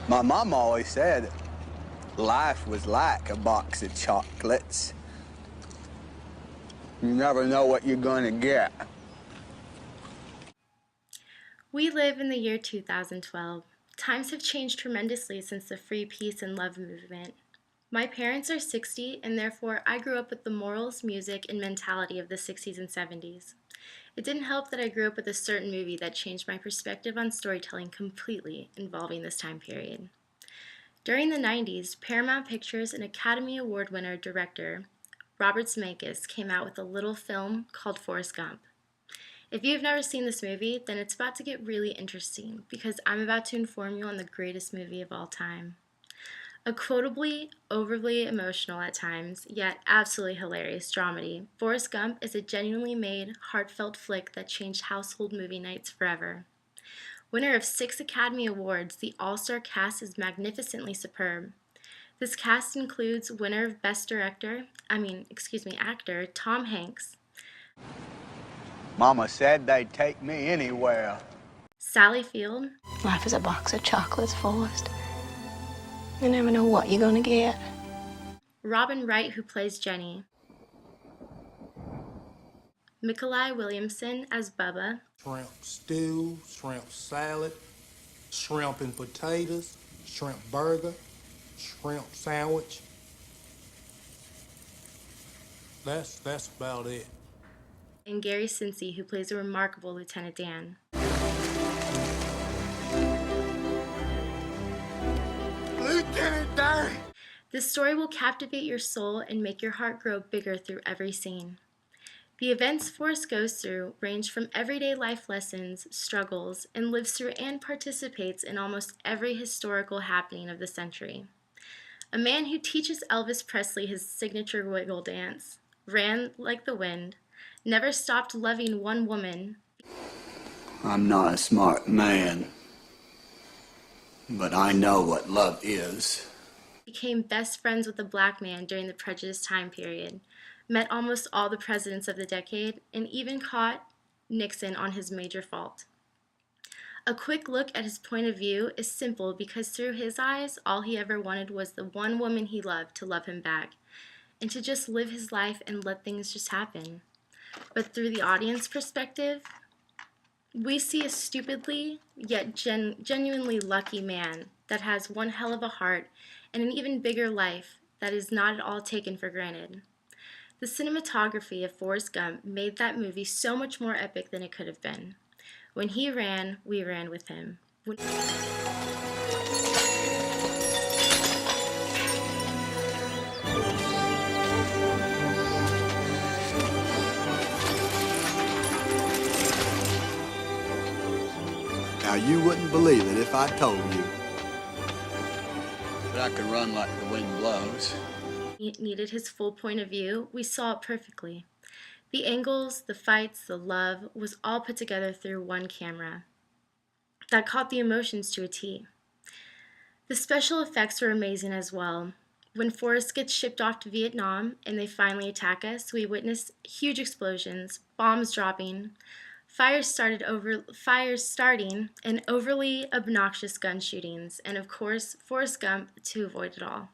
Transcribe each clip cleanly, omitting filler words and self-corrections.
My mom always said life was like a box of chocolates. You never know what you're going to get. We live in the year 2012. Times have changed tremendously since the free peace and love movement. My parents are 60, and therefore I grew up with the morals, music, and mentality of the 60s and 70s. It didn't help that I grew up with a certain movie that changed my perspective on storytelling completely involving this time period. During the 90s, Paramount Pictures and Academy Award winner director Robert Zemeckis came out with a little film called Forrest Gump. If you've never seen this movie, then it's about to get really interesting because I'm about to inform you on the greatest movie of all time. A quotably, overly emotional at times, yet absolutely hilarious dramedy, Forrest Gump is a genuinely made, heartfelt flick that changed household movie nights forever. Winner of 6 Academy Awards, the all-star cast is magnificently superb. This cast includes winner of Best Actor, Tom Hanks, Mama said they'd take me anywhere. Sally Field, Life is a box of chocolates, Forrest. You never know what you're gonna get. Robin Wright, who plays Jenny, Michaeli Williamson as Bubba, Shrimp stew, shrimp salad, shrimp and potatoes, shrimp burger, shrimp sandwich. That's about it. and Gary Sinise, who plays a remarkable Lieutenant Dan. Lieutenant Dan! This story will captivate your soul and make your heart grow bigger through every scene. The events Forrest goes through range from everyday life lessons, struggles, and lives through and participates in almost every historical happening of the century. A man who teaches Elvis Presley his signature wiggle dance, ran like the wind, never stopped loving one woman. I'm not a smart man, but I know what love is. Became best friends with a black man during the prejudice time period, met almost all the presidents of the decade, and even caught Nixon on his major fault. A quick look at his point of view is simple because through his eyes, all he ever wanted was the one woman he loved to love him back, and to just live his life and let things just happen. But through the audience perspective, we see a stupidly yet genuinely lucky man that has one hell of a heart and an even bigger life that is not at all taken for granted. The cinematography of Forrest Gump made that movie so much more epic than it could have been. When he ran, we ran with him. Now, you wouldn't believe it if I told you. But I can run like the wind blows. He needed his full point of view, we saw it perfectly. The angles, the fights, the love was all put together through one camera that caught the emotions to a T. The special effects were amazing as well. When Forrest gets shipped off to Vietnam and they finally attack us, we witness huge explosions, bombs dropping, fires starting, and overly obnoxious gun shootings, and of course, Forrest Gump to avoid it all.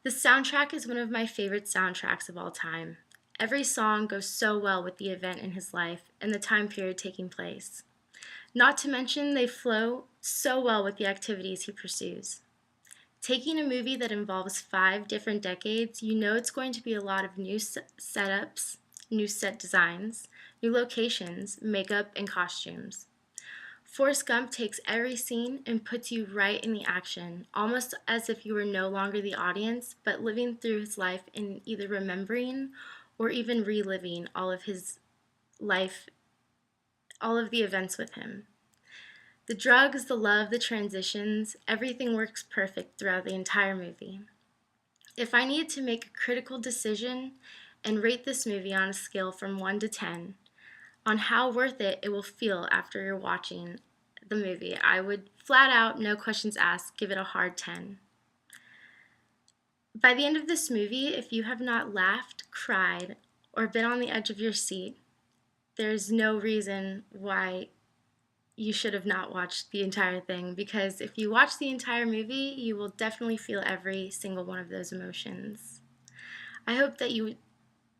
The soundtrack is one of my favorite soundtracks of all time. Every song goes so well with the event in his life and the time period taking place. Not to mention they flow so well with the activities he pursues. Taking a movie that involves 5 different decades, you know it's going to be a lot of new setups, new set designs, new locations, makeup, and costumes. Forrest Gump takes every scene and puts you right in the action, almost as if you were no longer the audience, but living through his life and either remembering or even reliving all of his life, all of the events with him. The drugs, the love, the transitions, everything works perfect throughout the entire movie. If I needed to make a critical decision and rate this movie on a scale from 1 to 10, on how worth it will feel after you're watching the movie, I would flat out, no questions asked, give it a hard 10. By the end of this movie, if you have not laughed, cried, or been on the edge of your seat, there's no reason why you should have not watched the entire thing, because if you watch the entire movie, you will definitely feel every single one of those emotions. I hope that you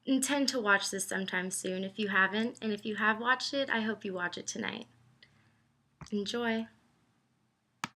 intend to watch this sometime soon if you haven't, and if you have watched it, I hope you watch it tonight. Enjoy.